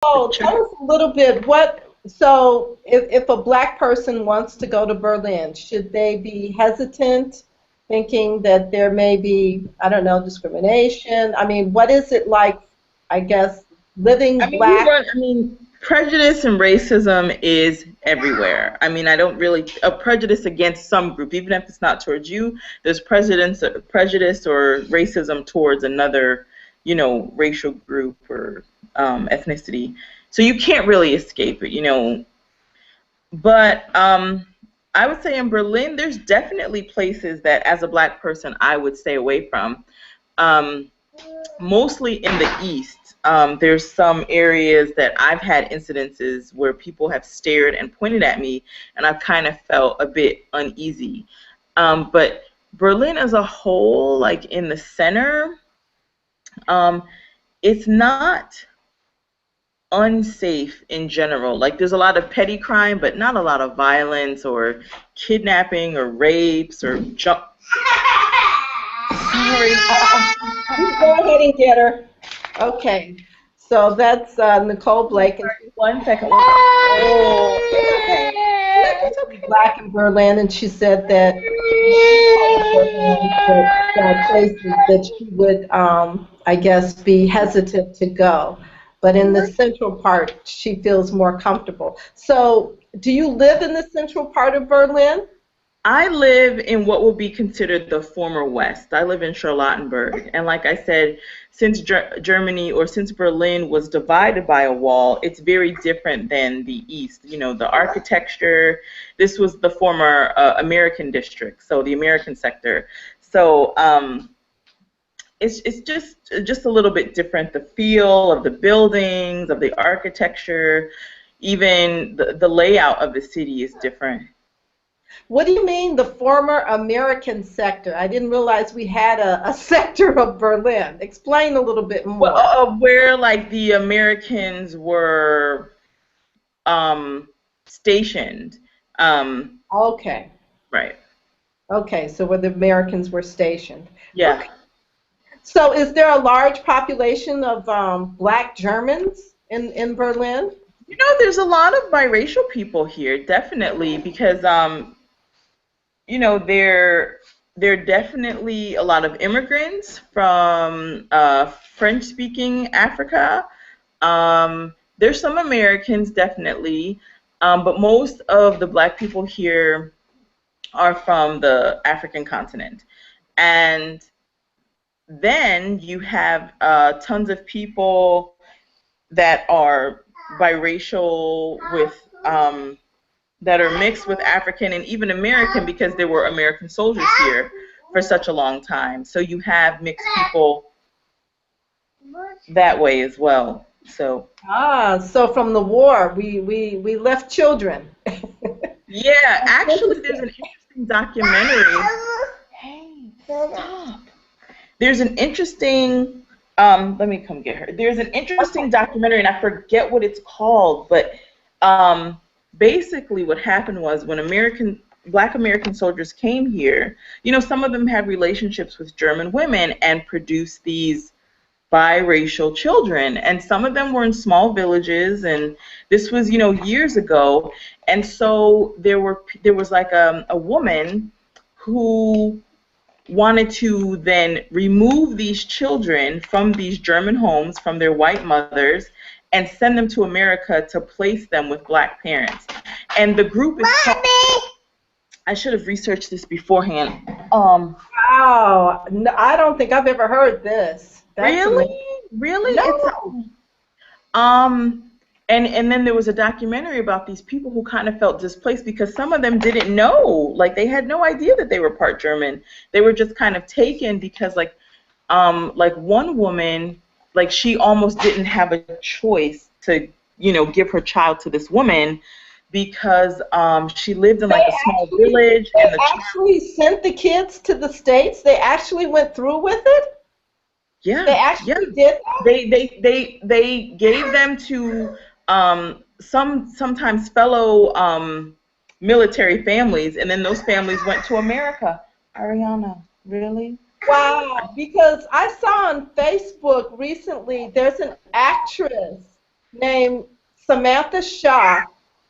Oh, tell us a little bit so if a black person wants to go to Berlin, should they be hesitant, thinking that there may be, I don't know, discrimination? I mean, what is it like, I guess, living I mean, we black? run. I mean, prejudice and racism is everywhere. I mean, I don't really a prejudice against some group, even if it's not towards you. There's prejudice or racism towards another, racial group or ethnicity. So you can't really escape it. But I would say in Berlin, there's definitely places that, as a black person, I would stay away from. Um, Mostly in the east. There's some areas that I've had incidences where people have stared and pointed at me, and I've kind of felt a bit uneasy. But Berlin as a whole, like in the center, um, it's not unsafe in general. Like there's a lot of petty crime, but not a lot of violence or kidnapping or rapes or jump. Sorry. Go ahead and get her. Okay, so that's Nicole Blake, and she's 1 second. black in Berlin, and she said that there are places that she would, I guess, be hesitant to go. But in the central part, she feels more comfortable. So, do you live in the central part of Berlin? I live in what will be considered the former West. I live in Charlottenburg. And like I said, since Germany or since Berlin was divided by a wall, it's very different than the East. The architecture, this was the former American district, so the American sector. So it's just a little bit different. The feel of the buildings, of the architecture, even the layout of the city is different. What do you mean, the former American sector? I didn't realize we had a sector of Berlin. Explain a little bit more. Well, where like the Americans were stationed. Okay. Right. Okay, so where the Americans were stationed. Yeah. Okay. So is there a large population of black Germans in Berlin? There's a lot of biracial people here, definitely, because there are definitely a lot of immigrants from French-speaking Africa. There's some Americans, definitely, but most of the black people here are from the African continent. And then you have tons of people that are biracial with that are mixed with African and even American because there were American soldiers here for such a long time. So you have mixed people that way as well. So so from the war, we left children. yeah, actually, there's an interesting documentary. Hey, stop. There's an interesting. Let me come get her. There's an interesting documentary, and I forget what it's called, but basically what happened was when black American soldiers came here, some of them had relationships with German women and produced these biracial children, and some of them were in small villages, and this was years ago. And so there was like a woman who wanted to then remove these children from these German homes, from their white mothers, and send them to America to place them with black parents. And the group is called, I should have researched this beforehand. Wow, no, I don't think I've ever heard this. That's really? amazing. Really? No. And then there was a documentary about these people who kind of felt displaced because some of them didn't know, like they had no idea that they were part German. They were just kind of taken because like one woman, like she almost didn't have a choice to, give her child to this woman because she lived in like a small village. They actually sent the kids to the States? They actually went through with it? Yeah. They actually did that? They gave them to sometimes fellow military families, and then those families went to America. Ariana, really? Wow, because I saw on Facebook recently there's an actress named Samantha Shaw,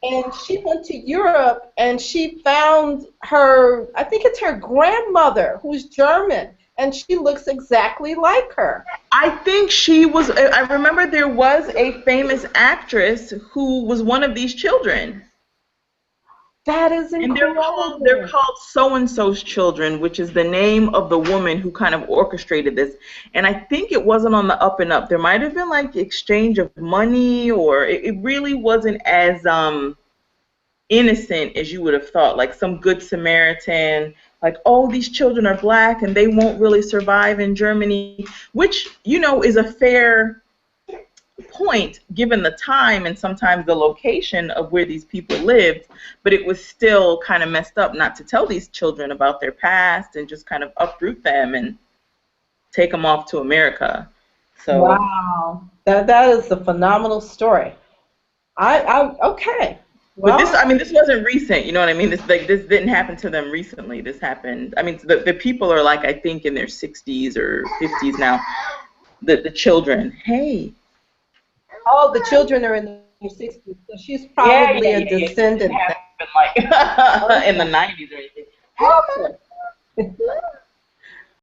and she went to Europe and she found her, I think it's her grandmother, who's German, and she looks exactly like her. I think she was. I remember there was a famous actress who was one of these children. That is And they're incredible. called so and so's children, which is the name of the woman who kind of orchestrated this. And I think it wasn't on the up and up. There might have been like exchange of money, or it really wasn't as innocent as you would have thought. Like some good Samaritan, like, oh, these children are black and they won't really survive in Germany, which is a fair point given the time and sometimes the location of where these people lived, but it was still kind of messed up not to tell these children about their past and just kind of uproot them and take them off to America. So, Wow. That is a phenomenal story. Okay. but this, Well, I mean, this wasn't recent, you know what I mean? This didn't happen to them recently. This happened, I mean, the people are like, I think in their 60s or 50s now, the children. Hey. all the children are in their 60s, so she's Yeah, probably yeah, a yeah, yeah. This didn't descendant. happen like in the Okay. 90s or anything. Hey, Okay.